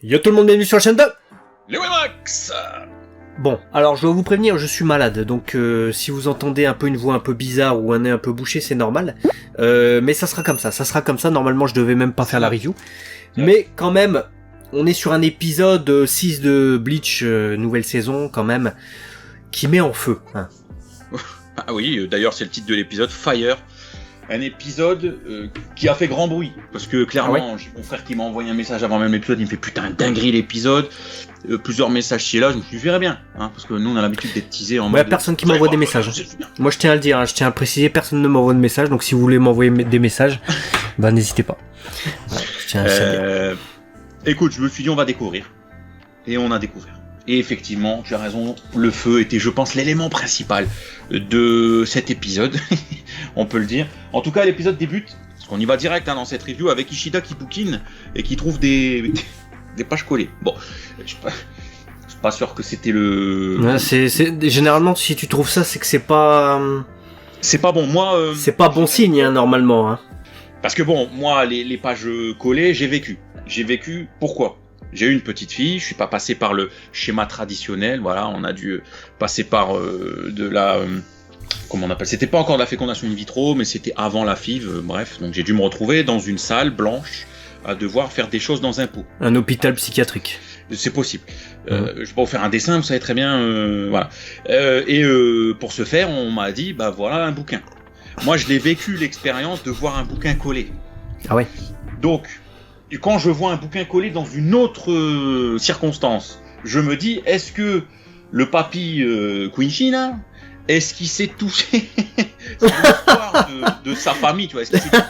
Yo tout le monde, bienvenue sur la chaîne de Les Wemax. Bon, alors je dois vous prévenir, je suis malade, donc si vous entendez un peu une voix un peu bizarre ou un nez un peu bouché, c'est normal. Mais ça sera comme ça, normalement je devais même pas faire la review. Mais quand même, on est sur un épisode 6 de Bleach, nouvelle saison quand même, qui met en feu. Hein. Ah oui, d'ailleurs c'est le titre de l'épisode, Fire. Un épisode qui a fait grand bruit, parce que clairement, j'ai mon frère qui m'a envoyé un message avant même l'épisode, il me fait putain dinguerie l'épisode, plusieurs messages ci et là, je me suis dit, je verrai bien, hein, parce que nous on a l'habitude d'être teasés en mode... personne qui m'envoie des messages. Moi je tiens à le dire, je tiens à le préciser, personne ne m'envoie de messages, donc si vous voulez m'envoyer des messages, bah n'hésitez pas. Ouais, je tiens à le dire. Écoute, je me suis dit on va découvrir, et on a découvert. Et effectivement, tu as raison, le feu était, je pense, l'élément principal de cet épisode, on peut le dire. En tout cas, l'épisode débute, parce qu'on y va direct dans cette review, avec Ishida qui bouquine et qui trouve des pages collées. Bon, je suis pas sûr que c'était le... Ouais, généralement, si tu trouves ça, c'est que c'est pas... C'est pas bon, moi... C'est pas bon signe, hein, normalement. Hein. Parce que bon, moi, les pages collées, j'ai vécu. Pourquoi ? J'ai eu une petite fille, je suis pas passé par le schéma traditionnel, voilà, on a dû passer par de la... comment on appelle ? C'était pas encore de la fécondation in vitro, mais c'était avant la FIV, bref, donc j'ai dû me retrouver dans une salle blanche à devoir faire des choses dans un pot. Un hôpital psychiatrique. C'est possible. Je vais pas vous faire un dessin, vous savez très bien, voilà. Pour ce faire, on m'a dit, bah voilà un bouquin. Moi je l'ai vécu l'expérience de voir un bouquin collé. Ah ouais. Donc... Et quand je vois un bouquin collé dans une autre circonstance, je me dis, est-ce que le papy Quincy, là, est-ce qu'il s'est touché sur l'histoire de sa famille, tu vois, est-ce qu'il s'est touché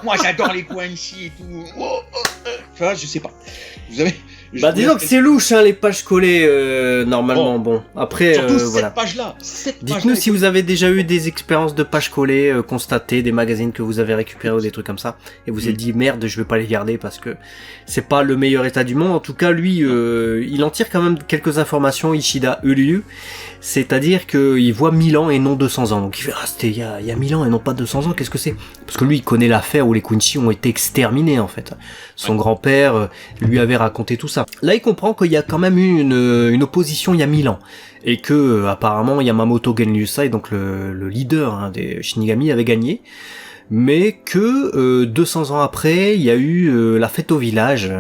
moi j'adore les Quincy et tout, tu vois, je sais pas. Vous avez... Bah disons que c'est louche, hein, les pages collées, normalement, bon. Après, surtout cette voilà. page-là. Dites-nous si vous avez déjà eu des expériences de pages collées, constatées, des magazines que vous avez récupérés ou des trucs comme ça, et vous êtes dit, merde, je vais pas les garder parce que c'est pas le meilleur état du monde. En tout cas, lui, il en tire quand même quelques informations, Ishida Ululu, c'est-à-dire qu'il voit 1000 ans et non 200 ans. Donc il fait, ah, c'était il y a 1000 ans et non pas 200 ans, qu'est-ce que c'est ? Parce que lui, il connaît l'affaire où les Quincy ont été exterminés, en fait. Son grand-père lui avait raconté tout ça. Là, il comprend qu'il y a quand même eu une opposition il y a 1000 ans. Et que, apparemment, Yamamoto Genryusai, donc le leader des Shinigami, avait gagné. Mais que 200 ans après, il y a eu la fête au village,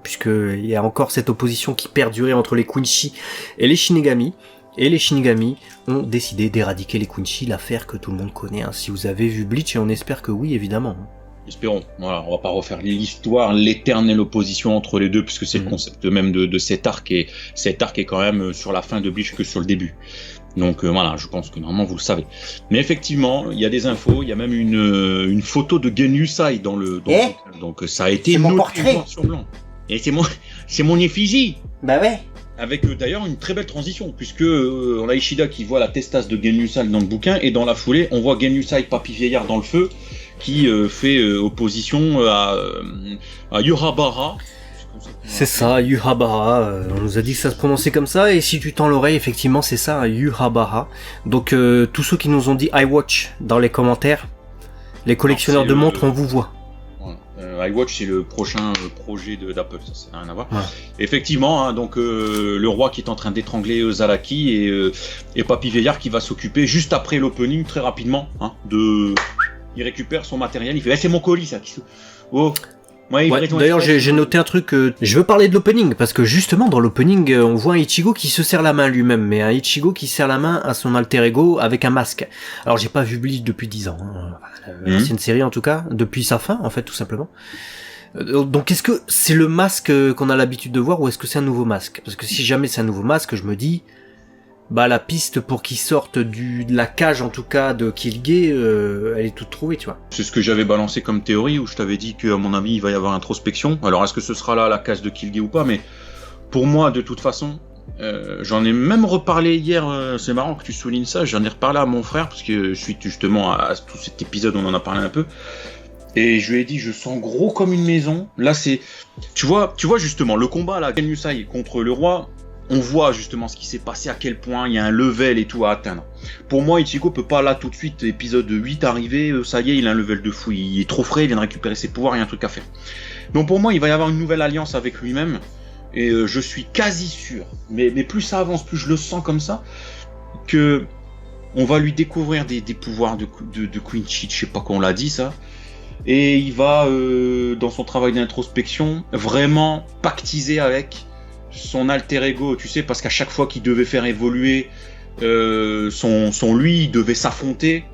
puisqu'il y a encore cette opposition qui perdurait entre les Quincy et les Shinigami. Et les Shinigami ont décidé d'éradiquer les Quincy, l'affaire que tout le monde connaît. Hein. Si vous avez vu Bleach, et on espère que oui, évidemment. Espérons. Voilà, on va pas refaire l'histoire, l'éternelle opposition entre les deux, puisque c'est le concept même de cet arc, et cet arc est quand même sur la fin de Bleach que sur le début. Donc voilà, je pense que normalement vous le savez. Mais effectivement, il y a des infos, il y a même une photo de Genryusai dans le donc ça a été noté noir sur blanc. Et c'est mon effigie. Bah ouais. Avec d'ailleurs une très belle transition, puisque on a Ishida qui voit la testasse de Genryusai dans le bouquin, et dans la foulée, on voit Genryusai, papy vieillard dans le feu, qui fait opposition à Yuhabara. C'est ça, Yuhabara, on nous a dit que ça se prononçait comme ça, et si tu tends l'oreille, effectivement c'est ça, Yuhabara. Donc tous ceux qui nous ont dit iWatch dans les commentaires, les collectionneurs de montres, on vous voit. iWatch c'est le prochain projet d'Apple, ça n'a rien à voir. Ouais. Effectivement, hein, donc le roi qui est en train d'étrangler Zalaki, et Papy Vieillard qui va s'occuper juste après l'opening très rapidement, hein, il récupère son matériel, il fait c'est mon colis ça. Oh. Ouais, d'ailleurs j'ai noté un truc, je veux parler de l'opening, parce que justement dans l'opening on voit un Ichigo qui se serre la main lui-même, mais un Ichigo qui serre la main à son alter ego avec un masque. Alors j'ai pas vu Bleach depuis 10 ans, hein. C'est une série en tout cas, depuis sa fin en fait tout simplement. Donc est-ce que c'est le masque qu'on a l'habitude de voir, ou est-ce que c'est un nouveau masque ? Parce que si jamais c'est un nouveau masque, je me dis... Bah la piste pour qu'il sorte de la cage en tout cas de Kilge, elle est toute trouvée, tu vois. C'est ce que j'avais balancé comme théorie, où je t'avais dit qu'à mon avis il va y avoir introspection. Alors est-ce que ce sera là la cage de Kilge ou pas, mais pour moi de toute façon, j'en ai même reparlé hier, c'est marrant que tu soulignes ça, j'en ai reparlé à mon frère, parce que je suis justement à tout cet épisode, on en a parlé un peu. Et je lui ai dit, je sens gros comme une maison. Là c'est, tu vois justement le combat là, Genryusai contre le roi. on voit justement ce qui s'est passé, à quel point il y a un level et tout à atteindre. Pour moi, Ichigo peut pas là tout de suite, épisode 8 arrivé, ça y est, il a un level de fou, il est trop frais, il vient de récupérer ses pouvoirs, il y a un truc à faire. Donc pour moi, il va y avoir une nouvelle alliance avec lui-même, et je suis quasi sûr, mais plus ça avance, plus je le sens comme ça, que on va lui découvrir des pouvoirs de Quincy, je sais pas comment on l'a dit ça, et il va, dans son travail d'introspection, vraiment pactiser avec son alter ego, tu sais, parce qu'à chaque fois qu'il devait faire évoluer son lui, il devait s'affronter,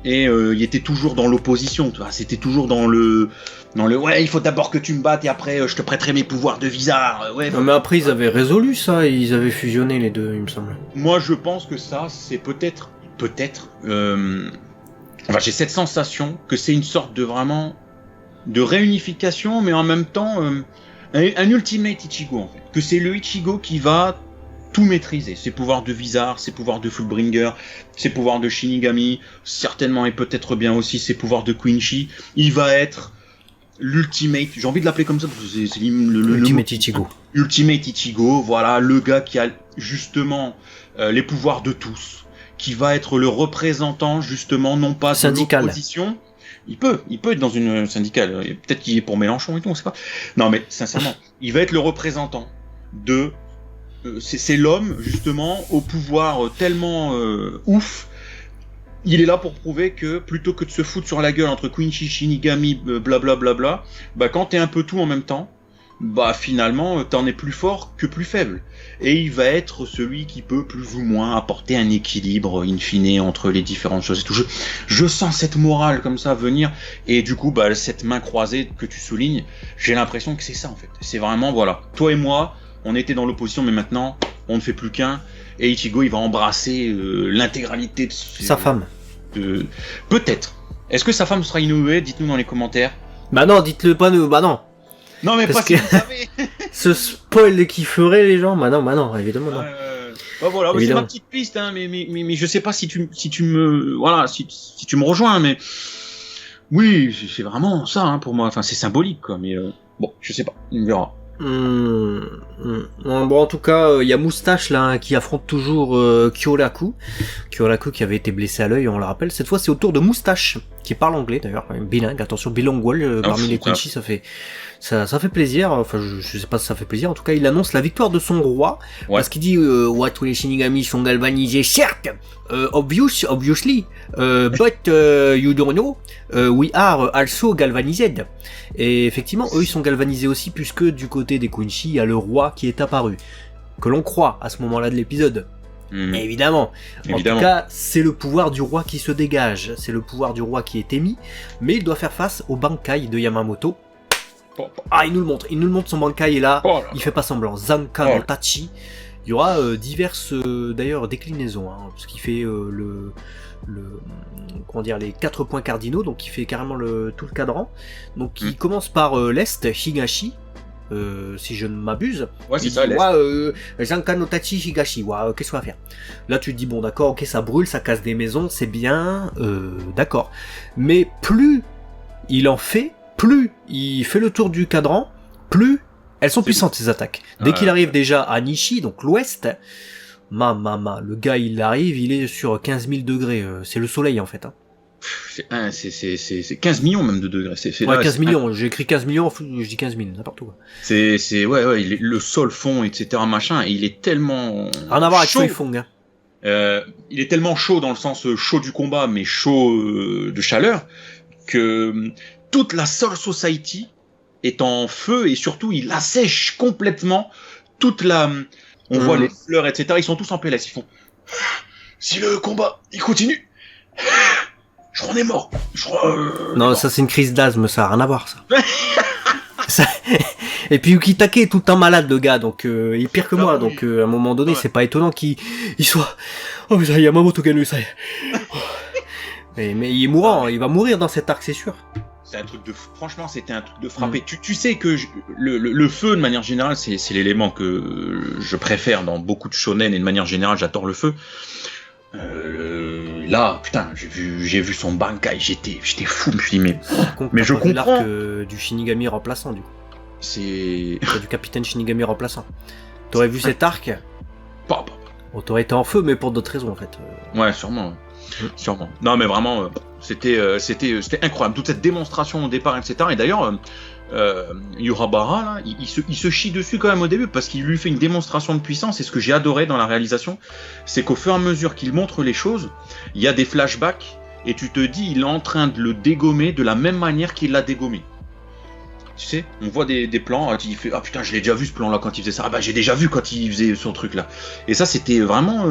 et il était toujours dans l'opposition, tu vois, c'était toujours dans le ouais, il faut d'abord que tu me battes et après je te prêterai mes pouvoirs de Vizard. Ouais. Non, mais après ils avaient résolu ça, ils avaient fusionné les deux, il me semble. Moi je pense que ça c'est peut-être enfin j'ai cette sensation que c'est une sorte de vraiment de réunification, mais en même temps un ultimate Ichigo en fait. Que c'est le Ichigo qui va tout maîtriser, ses pouvoirs de Vizard, ses pouvoirs de Fullbringer, ses pouvoirs de Shinigami, certainement et peut-être bien aussi ses pouvoirs de Quincy. Il va être l'ultimate, j'ai envie de l'appeler comme ça parce que c'est l'ultimate Ichigo. Ultimate Ichigo, voilà, le gars qui a justement les pouvoirs de tous, qui va être le représentant justement non pas de l'opposition. Il peut être dans une syndicale, peut-être qu'il est pour Mélenchon et tout, on sait pas. Non mais sincèrement, il va être le représentant de c'est l'homme justement au pouvoir tellement ouf. Il est là pour prouver que plutôt que de se foutre sur la gueule entre Quincy, Shinigami, blablabla, bah quand t'es un peu tout en même temps, bah finalement t'en es plus fort que plus faible. Et il va être celui qui peut plus ou moins apporter un équilibre in fine entre les différentes choses et tout. Je sens cette morale comme ça venir, et du coup bah cette main croisée que tu soulignes, j'ai l'impression que c'est ça en fait. C'est vraiment voilà, toi et moi, on était dans l'opposition mais maintenant on ne fait plus qu'un. Et Ichigo, il va embrasser l'intégralité de sa femme. Peut-être. Est-ce que sa femme sera Inoue? Dites-nous dans les commentaires. Bah non, dites-le pas nous. Bah non. Non mais parce pas si vous savez. Ce spoil qui ferait les gens. Bah non, évidemment non. Bah voilà, c'est ma petite piste, hein, mais je sais pas si tu me voilà, si tu me rejoins, mais oui, c'est vraiment ça hein, pour moi. Enfin, c'est symbolique quoi, mais bon, je sais pas, on verra. Bon, en tout cas, il y a Moustache là qui affronte toujours Kyoraku qui avait été blessé à l'œil, on le rappelle. Cette fois, c'est au tour de Moustache qui parle anglais d'ailleurs, bilingue. Attention, bilingual parmi les Quincy, ça fait plaisir. Enfin, je sais pas si ça fait plaisir. En tout cas, il annonce la victoire de son roi parce qu'il dit ouais, tous les Shinigami sont galvanisés, certes, obviously, but you don't know, we are also galvanized. Et effectivement, eux ils sont galvanisés aussi puisque du côté des Quincy, il y a le roi qui est apparu, que l'on croit à ce moment-là de l'épisode. Évidemment. En tout cas, c'est le pouvoir du roi qui se dégage, c'est le pouvoir du roi qui est émis, mais il doit faire face au Bankai de Yamamoto. Ah, il nous le montre son Bankai est là, il fait pas semblant. Zanka no Tachi. Il y aura diverses d'ailleurs déclinaisons, hein, parce qu'il fait comment dire, les 4 points cardinaux, donc il fait carrément tout le cadran. Donc il commence par l'est, Higashi, si je ne m'abuse. Ouais, c'est ça, l'est. Zanka no Tachi, Higashi, qu'est-ce qu'on va faire? Là tu te dis, bon d'accord, ok, ça brûle, ça casse des maisons, c'est bien, d'accord. Mais plus il en fait, plus il fait le tour du cadran, plus elles sont puissantes ces attaques. Dès qu'il arrive déjà à Nishi, donc l'ouest, le gars il arrive, il est sur 15 000 degrés, c'est le soleil en fait. Hein. C'est 15 millions même de degrés. Ouais, 15 millions, j'ai écrit 15 millions, je dis 15 000, n'importe quoi. Ouais, le sol fond, etc. machin, et il est tellement rien à voir avec Soifong, hein. Il est tellement chaud dans le sens chaud du combat, mais chaud de chaleur, que toute la Soul Society est en feu, et surtout il assèche complètement toute la... On voit les fleurs, etc. Ils sont tous en PLS, ils font... Si le combat, il continue, je crois qu'on est mort. Non, ça c'est une crise d'asthme, ça a rien à voir, ça. Et puis Ukitake est tout le temps malade, le gars, donc il est pire que moi, donc à un moment donné, c'est pas étonnant qu'il soit... Oh mais ça y est, Yamamoto Ganu, ça y est. Mais il est mourant, il va mourir dans cet arc, c'est sûr. C'est un truc de, franchement, c'était un truc de frapper. Tu sais que le feu, de manière générale, c'est l'élément que je préfère dans beaucoup de shonen, et de manière générale, j'adore le feu. Là, putain, j'ai vu son Bankai, j'étais fou, je me suis dit, mais je comprends. L'arc du Shinigami remplaçant, du coup. C'est du capitaine Shinigami remplaçant. T'aurais vu cet arc, On t'aurait été en feu, mais pour d'autres raisons en fait. Ouais, sûrement. Sûrement. Non, mais vraiment, c'était incroyable. Toute cette démonstration au départ, etc. Et d'ailleurs, Yurabara, là, il se chie dessus quand même au début parce qu'il lui fait une démonstration de puissance. Et ce que j'ai adoré dans la réalisation, c'est qu'au fur et à mesure qu'il montre les choses, il y a des flashbacks et tu te dis, il est en train de le dégommer de la même manière qu'il l'a dégommé. Tu sais, on voit des plans, il fait ah putain, je l'ai déjà vu ce plan-là quand il faisait ça. Ah bah j'ai déjà vu quand il faisait son truc là. Et ça c'était vraiment,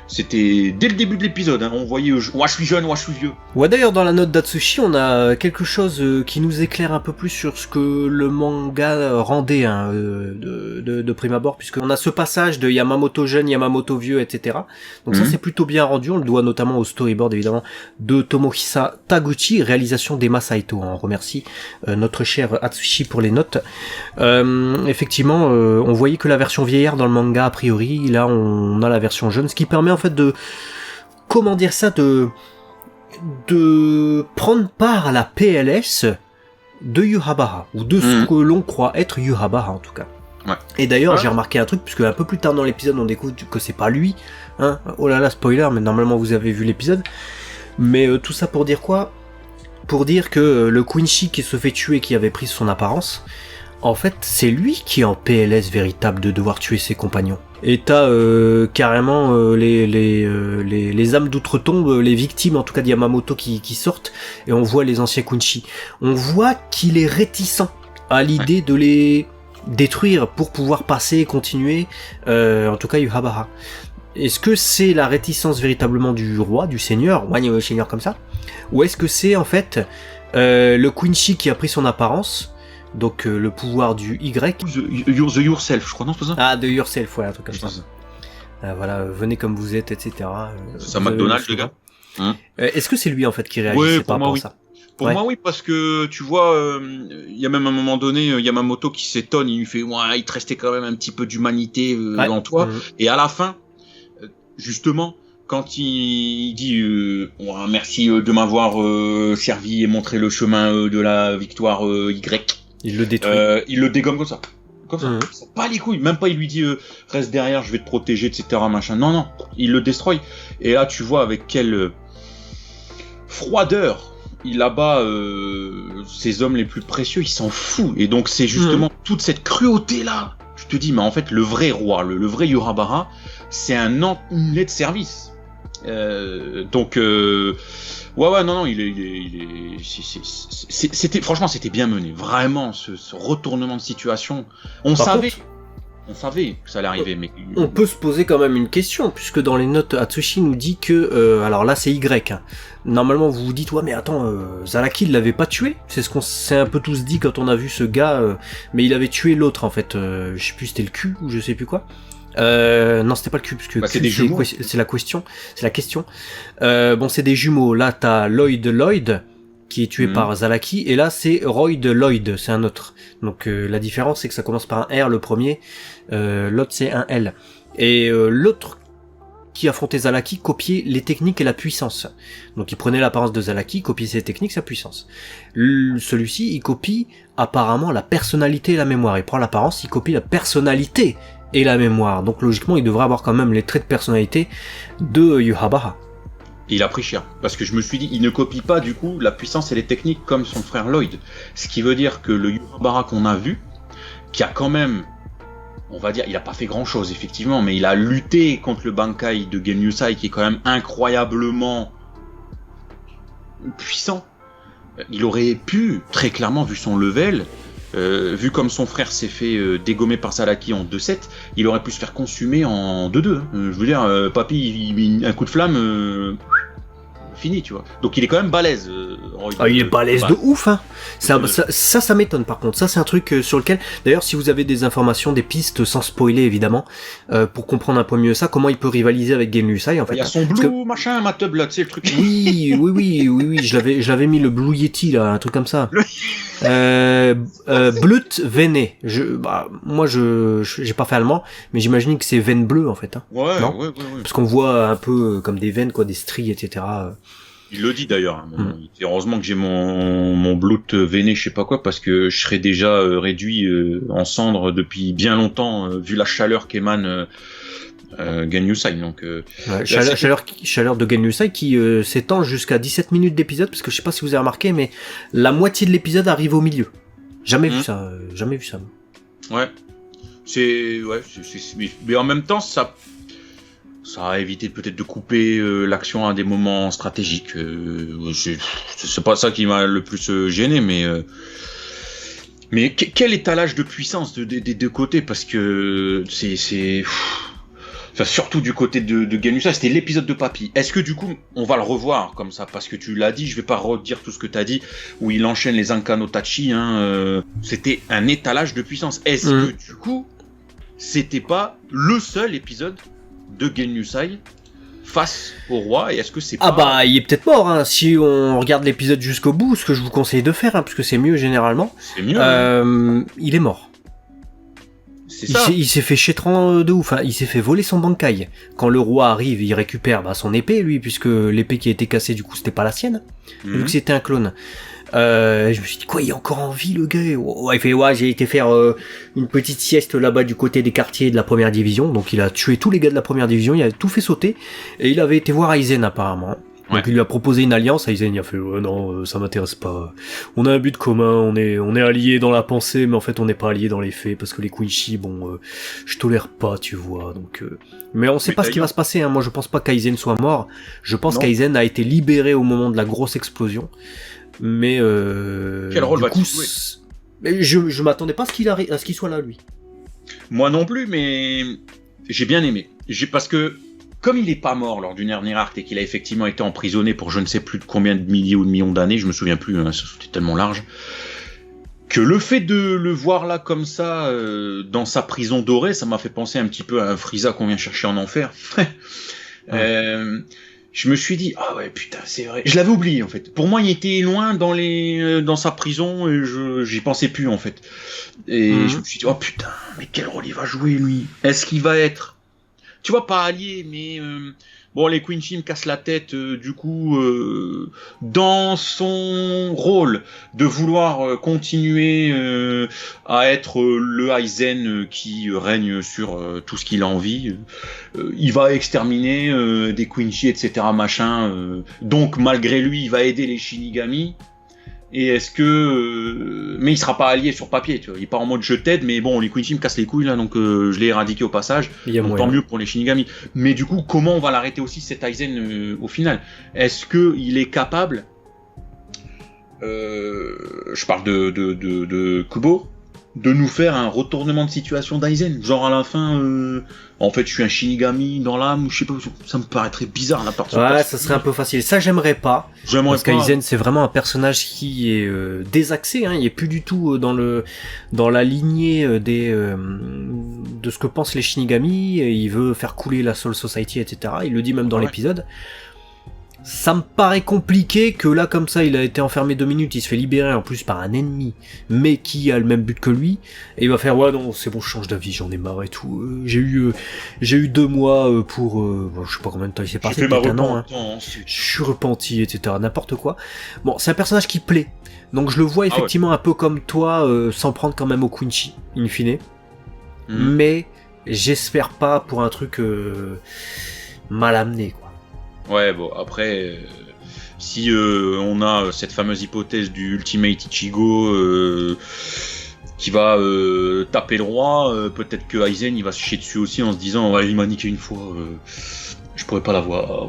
c'était dès le début de l'épisode. Hein, on voyait, ouah je suis jeune, ouah je suis vieux. Ouais, d'ailleurs dans la note d'Atsushi, on a quelque chose qui nous éclaire un peu plus sur ce que le manga rendait hein, de prime abord, puisqu'on a ce passage de Yamamoto jeune, Yamamoto vieux, etc. Donc ça c'est plutôt bien rendu. On le doit notamment au storyboard évidemment de Tomohisa Taguchi, réalisation d'Emma Saito. On remercie notre cher Atsushi pour les notes. Effectivement, on voyait que la version vieillard dans le manga a priori, là on a la version jeune, ce qui permet en fait de, comment dire ça, de prendre part à la PLS de Yurabara, ou de ce que l'on croit être Yurabara en tout cas. Ouais. Et d'ailleurs j'ai remarqué un truc, puisque un peu plus tard dans l'épisode on découvre que c'est pas lui, hein. Oh là là, spoiler, mais normalement vous avez vu l'épisode. Mais tout ça pour dire quoi ? Pour dire que le Quincy qui se fait tuer, qui avait pris son apparence, en fait c'est lui qui est en PLS véritable de devoir tuer ses compagnons. Et t'as carrément les âmes d'outre-tombe, les victimes en tout cas de Yamamoto qui sortent, et on voit les anciens Quincy. On voit qu'il est réticent à l'idée de les détruire pour pouvoir passer et continuer, en tout cas Yurabara. Est-ce que c'est la réticence véritablement du roi, du seigneur, ouais, seigneur comme ça, ou est-ce que c'est en fait le Quincy qui a pris son apparence, donc le pouvoir du Y, The Yourself, je crois, non, c'est pas ça? Ah, de Yourself, ouais, un truc comme ça. Voilà, venez comme vous êtes, etc. C'est ça, McDonald's, le gars. Est-ce que c'est lui en fait qui réagit par rapport à ça? Pour moi, oui, parce que tu vois, il y a même un moment donné, Yamamoto qui s'étonne, il lui fait, ouais, il te restait quand même un petit peu d'humanité en toi, et à la fin, justement, quand il dit ouais, merci de m'avoir servi et montré le chemin de la victoire Y, il le détruit, il le dégomme comme ça. Pas les couilles, même pas il lui dit reste derrière, je vais te protéger, etc. machin. Non, il le destroy. Et là, tu vois avec quelle froideur il abat ses hommes les plus précieux, il s'en fout. Et donc c'est justement toute cette cruauté là. Je te dis, mais en fait le vrai roi, le vrai Yurabara, c'est un enculé de service. Donc ouais, non, c'était franchement c'était bien mené, vraiment ce retournement de situation. On savait que ça allait arriver, mais on peut se poser quand même une question, puisque dans les notes Atsushi nous dit que alors là c'est Y. Hein. Normalement vous vous dites ouais mais attends, Zaraki il l'avait pas tué, c'est ce qu'on s'est un peu tous dit quand on a vu ce gars, mais il avait tué l'autre en fait. Je sais plus c'était le cul ou je sais plus quoi. Non, c'était pas le cul, parce que c'est des jumeaux. C'est la question. Bon, c'est des jumeaux. Là, t'as Lloyd, qui est tué par Zaraki, et là, c'est Lloyd, c'est un autre. Donc, la différence, c'est que ça commence par un R, le premier, l'autre, c'est un L. Et l'autre qui affrontait Zaraki copiait les techniques et la puissance. Donc, il prenait l'apparence de Zaraki, copiait ses techniques, sa puissance. Celui-ci, il copie apparemment la personnalité et la mémoire. Il prend l'apparence, il copie la personnalité et la mémoire. Donc logiquement, il devrait avoir quand même les traits de personnalité de Yurabara. Il a pris cher, parce que je me suis dit, il ne copie pas du coup la puissance et les techniques comme son frère Lloyd. Ce qui veut dire que le Yurabara qu'on a vu, qui a quand même, on va dire, il a pas fait grand chose effectivement, mais il a lutté contre le Bankai de Genryusai qui est quand même incroyablement puissant. Il aurait pu, très clairement, vu son level, vu comme son frère s'est fait dégommer par Zaraki en 2-7, il aurait pu se faire consumer en 2-2. Je veux dire, papy, un coup de flamme, fini, tu vois. Donc il est quand même balèze. Il est balèze de ouf, hein. Ça m'étonne par contre. Ça, c'est un truc sur lequel, d'ailleurs, si vous avez des informations, des pistes, sans spoiler évidemment, pour comprendre un peu mieux ça, comment il peut rivaliser avec Genryusai en fait. Il y a son Blue machin, Matub là, tu sais le truc. Oui, j'avais mis le Blue Yeti là, un truc comme ça. Blut Vene. Moi j'ai pas fait allemand, mais j'imagine que c'est veine bleue en fait. Hein. Ouais. Parce qu'on voit un peu comme des veines, quoi, des stries, etc. Il le dit d'ailleurs. Heureusement que j'ai mon Blut Vene, je sais pas quoi, parce que je serais déjà réduit en cendres depuis bien longtemps, vu la chaleur qu'émane Gen-Yusai. Donc, ouais, chaleur de Gen-Yusai qui s'étend jusqu'à 17 minutes d'épisode, parce que je sais pas si vous avez remarqué, mais la moitié de l'épisode arrive au milieu. Jamais vu ça. Ouais. Mais en même temps, ça a évité peut-être de couper l'action à des moments stratégiques. C'est pas ça qui m'a le plus gêné, mais quel étalage de puissance des deux côtés, parce que c'est enfin, surtout du côté de Gen-Yusai, c'était l'épisode de Papy. Est-ce que du coup, on va le revoir comme ça, parce que tu l'as dit, je vais pas redire tout ce que t'as dit, où il enchaîne les Ankanotachi, c'était un étalage de puissance. Est-ce que du coup, c'était pas le seul épisode de Gen-Yusai face au roi, et est-ce que c'est pas... Ah bah, il est peut-être mort, hein. Si on regarde l'épisode jusqu'au bout, ce que je vous conseille de faire, parce que c'est mieux généralement. C'est mieux. Il est mort. C'est ça. Il s'est fait chétran de ouf, hein. Il s'est fait voler son bankai. Quand le roi arrive, il récupère son épée, lui, puisque l'épée qui a été cassée, du coup, c'était pas la sienne, vu que c'était un clone. Je me suis dit, quoi, il est encore en vie, le gars? Il fait, j'ai été faire une petite sieste là-bas du côté des quartiers de la première division. Donc il a tué tous les gars de la première division, il a tout fait sauter, et il avait été voir Aizen apparemment. Ouais. Donc il lui a proposé une alliance, Aizen il a fait, non, ça m'intéresse pas. On a un but commun, on est alliés dans la pensée, mais en fait on n'est pas alliés dans les faits, parce que les Quincy, je tolère pas, tu vois. Donc, mais on sait pas ce qui va se passer, hein. Moi je pense pas qu'Aizen soit mort, je pense qu'Aizen a été libéré au moment de la grosse explosion. Mais quel rôle va-t-il jouer? Je m'attendais pas à ce qu'il soit là, lui. Moi non plus, mais j'ai bien aimé. Parce que comme il est pas mort lors du dernier arc et qu'il a effectivement été emprisonné pour je ne sais plus de combien de milliers ou de millions d'années, je me souviens plus, hein, c'était tellement large, que le fait de le voir là comme ça dans sa prison dorée, ça m'a fait penser un petit peu à un Frieza qu'on vient chercher en enfer. Je me suis dit, ah ouais, putain, c'est vrai. Je l'avais oublié, en fait. Pour moi, il était loin dans sa prison, et j'y pensais plus, en fait. Et je me suis dit, oh putain, mais quel rôle il va jouer, lui? Est-ce qu'il va être, tu vois, pas allié, mais bon, les Quincy me cassent la tête, du coup, dans son rôle de vouloir continuer à être le Aizen qui règne sur tout ce qu'il a envie, il va exterminer des Quincy, etc., machin. Donc, malgré lui, il va aider les Shinigami. Et est-ce que... mais il sera pas allié sur papier, tu vois. Il est pas en mode je t'aide, mais bon, les Quincy me cassent les couilles, là, donc je l'ai éradiqué au passage. Donc, tant mieux pour les Shinigami. Mais du coup, comment on va l'arrêter aussi, cet Aizen, au final? Est-ce que il est capable... je parle de Kubo, de nous faire un retournement de situation d'Aizen, genre à la fin, en fait je suis un Shinigami dans l'âme, je sais pas, ça me paraîtrait bizarre la partie. Ouais, ça serait un peu facile. Ça j'aimerais pas. Parce qu'Aizen c'est vraiment un personnage qui est désaxé, hein. Il est plus du tout dans la lignée de ce que pensent les Shinigami. Il veut faire couler la Soul Society, etc. Il le dit même dans l'épisode. Ça me paraît compliqué que là, comme ça, il a été enfermé 2 minutes, il se fait libérer en plus par un ennemi, mais qui a le même but que lui, et il va faire, ouais, non, c'est bon, je change d'avis, j'en ai marre et tout. J'ai eu 2 mois pour, je sais pas combien de temps il s'est passé, peut-être un an, hein. Je suis repenti, etc., n'importe quoi. Bon, c'est un personnage qui plaît, donc je le vois effectivement un peu comme toi, s'en prendre quand même au Quincy, in fine, mais j'espère pas pour un truc mal amené, quoi. Ouais, bon, après, si on a cette fameuse hypothèse du Ultimate Ichigo qui va taper le roi, peut-être que Aizen il va se chier dessus aussi en se disant ouais, il m'a niqué une fois, je pourrais pas l'avoir.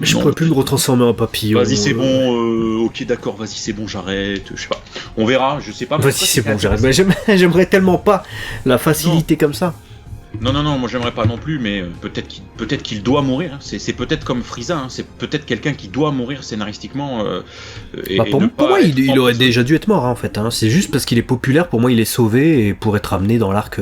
Je pourrais plus me retransformer en papillon. Vas-y, c'est bon, ok, d'accord, vas-y, c'est bon, j'arrête, je sais pas. On verra, je sais pas. Vas-y, c'est bon, j'arrête. Mais j'aimerais tellement pas la facilité comme ça. Non, moi j'aimerais pas non plus, mais peut-être qu'il doit mourir. Hein. C'est peut-être comme Frieza, hein. C'est peut-être quelqu'un qui doit mourir scénaristiquement. Pour moi, il aurait déjà dû être mort, hein, en fait. Hein. C'est juste parce qu'il est populaire, pour moi, il est sauvé et pour être amené dans l'arc.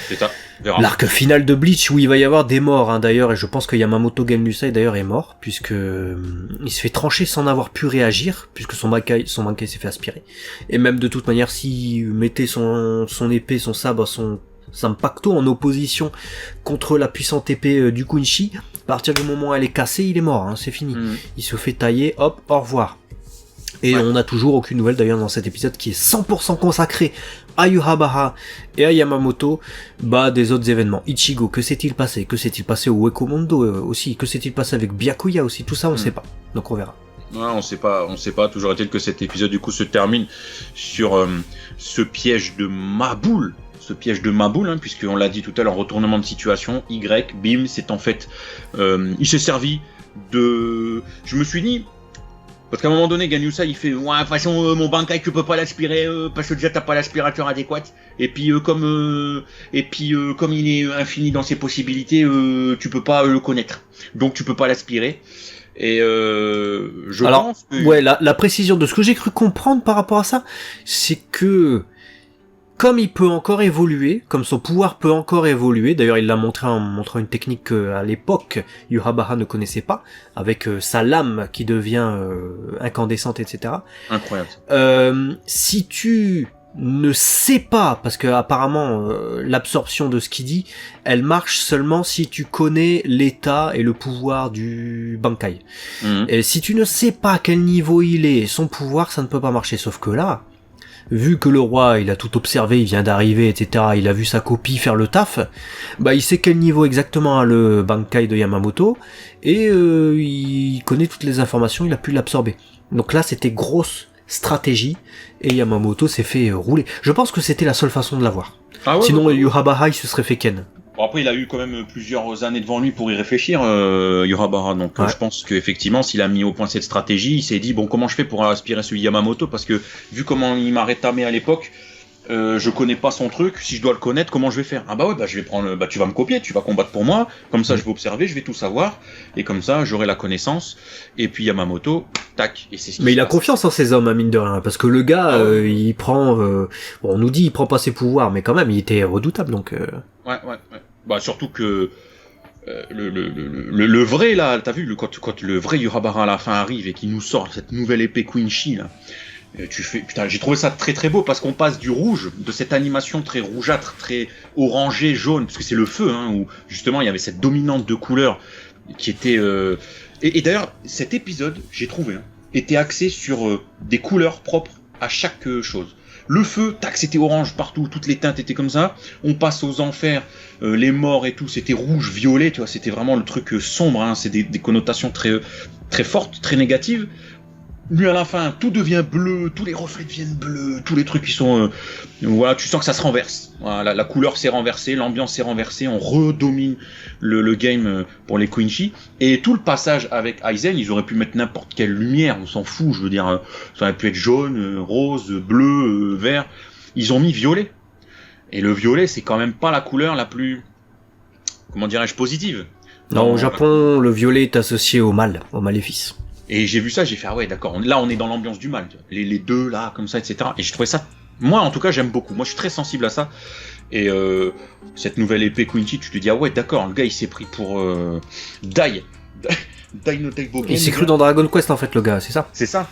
C'est ça. L'arc final de Bleach où il va y avoir des morts, hein, d'ailleurs, et je pense que Yamamoto Gen-Yusai d'ailleurs est mort, puisque il se fait trancher sans avoir pu réagir, puisque son bankai s'est fait aspirer. Et même de toute manière, s'il mettait son épée, son sabre, son pacto en opposition contre la puissante épée du Quincy, à partir du moment où elle est cassée, il est mort, hein, c'est fini. Il se fait tailler, hop, au revoir. Et on n'a toujours aucune nouvelle d'ailleurs dans cet épisode qui est 100% consacré à Yurabara et à Yamamoto, des autres événements. Ichigo, que s'est-il passé? Que s'est-il passé au Wekomondo aussi? Que s'est-il passé avec Byakuya aussi? Tout ça on sait pas, donc on verra. Ouais, on sait pas. Toujours est-il que cet épisode du coup se termine sur ce piège de Maboule. Hein, puisqu'on l'a dit tout à l'heure, retournement de situation, Y, bim, c'est en fait... il s'est servi de... Je me suis dit... Parce qu'à un moment donné, Ganyusa, il fait « Ouais, de toute façon, mon Bankai, tu peux pas l'aspirer, parce que déjà, t'as pas l'aspirateur adéquat. Et puis, comme il est infini dans ses possibilités, tu peux pas le connaître. Donc, tu peux pas l'aspirer. » Et je pense que... Ouais, la précision de ce que j'ai cru comprendre par rapport à ça, c'est que... Comme il peut encore évoluer, comme son pouvoir peut encore évoluer, d'ailleurs il l'a montré en montrant une technique qu'à l'époque Yurabara ne connaissait pas, avec sa lame qui devient incandescente, etc. Incroyable. Si tu ne sais pas, parce que apparemment l'absorption de ce qu'il dit, elle marche seulement si tu connais l'état et le pouvoir du Bankai. Et si tu ne sais pas à quel niveau il est, son pouvoir, ça ne peut pas marcher, sauf que là... Vu que le roi, il a tout observé, il vient d'arriver, etc., il a vu sa copie faire le taf, il sait quel niveau exactement a le Bankai de Yamamoto, et il connaît toutes les informations, il a pu l'absorber. Donc là, c'était grosse stratégie, et Yamamoto s'est fait rouler. Je pense que c'était la seule façon de l'avoir. Ah ouais, sinon, Yurabara, il se serait fait ken. Bon, après, il a eu quand même plusieurs années devant lui pour y réfléchir, Yurabara. Donc, je pense qu'effectivement, s'il a mis au point cette stratégie, il s'est dit, bon, comment je fais pour aspirer celui Yamamoto? Parce que, vu comment il m'a rétamé à l'époque, je connais pas son truc. Si je dois le connaître, comment je vais faire? Je vais prendre, tu vas me copier, tu vas combattre pour moi. Comme ça, je vais observer, je vais tout savoir. Et comme ça, j'aurai la connaissance. Et puis, Yamamoto, tac. Et c'est ce qui Mais il a confiance en ses hommes, mine de rien. Parce que le gars, il prend, on nous dit, il prend pas ses pouvoirs, mais quand même, il était redoutable, donc, Ouais. Surtout que le vrai là, t'as vu quand le vrai Yurabara à la fin arrive et qu'il nous sort cette nouvelle épée Quincy là, j'ai trouvé ça très très beau parce qu'on passe du rouge, de cette animation très rougeâtre, très orangé, jaune, parce que c'est le feu, hein, où justement il y avait cette dominante de couleurs qui était et d'ailleurs cet épisode, j'ai trouvé, était axé sur des couleurs propres à chaque chose. Le feu, tac, c'était orange partout, toutes les teintes étaient comme ça. On passe aux enfers, les morts et tout, c'était rouge, violet, tu vois, c'était vraiment le truc sombre, hein, c'est des connotations très très fortes, très négatives. Lui à la fin, tout devient bleu, tous les reflets deviennent bleus, tous les trucs qui sont... voilà, tu sens que ça se renverse. Voilà, la couleur s'est renversée, l'ambiance s'est renversée, on redomine le game pour les Quincy. Et tout le passage avec Aizen, ils auraient pu mettre n'importe quelle lumière, on s'en fout, je veux dire, ça aurait pu être jaune, rose, bleu, vert. Ils ont mis violet. Et le violet, c'est quand même pas la couleur la plus, comment dirais-je, positive. Non, au Japon, le violet est associé au mal, au maléfice. Et j'ai vu ça, j'ai fait, ah ouais, d'accord, là on est dans l'ambiance du mal, les deux là, comme ça, etc. Et j'ai trouvé ça, moi en tout cas, j'aime beaucoup, moi je suis très sensible à ça. Et cette nouvelle épée Quincy, tu te dis, ah ouais, d'accord, le gars il s'est pris pour Dai no Teibogen. Il s'est cru dans Dragon Quest en fait, le gars, c'est ça? C'est ça.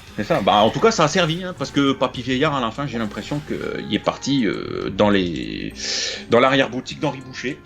En tout cas, ça a servi, hein, parce que Papy Vieillard, à la fin, j'ai l'impression qu'il est parti dans l'arrière-boutique d'Henri Boucher.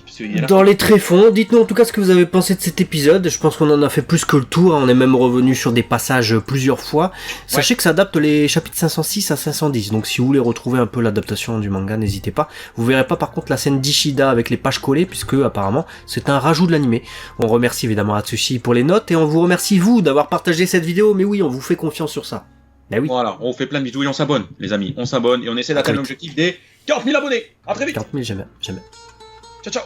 Dans les tréfonds, dites-nous en tout cas ce que vous avez pensé de cet épisode. Je pense qu'on en a fait plus que le tour, on est même revenu sur des passages plusieurs fois. Sachez que ça adapte les chapitres 506 à 510, donc si vous voulez retrouver un peu l'adaptation du manga, n'hésitez pas. Vous verrez pas par contre la scène d'Ishida avec les pages collées, puisque apparemment c'est un rajout de l'animé. On remercie évidemment Atsushi pour les notes, et on vous remercie vous d'avoir partagé cette vidéo, mais oui, on vous fait confiance sur ça. Ben oui. Voilà, on fait plein de vidéos et on s'abonne, les amis. On s'abonne et on essaie d'atteindre l'objectif des 40 000 abonnés. À très vite. 40 000, jamais. Ciao, ciao.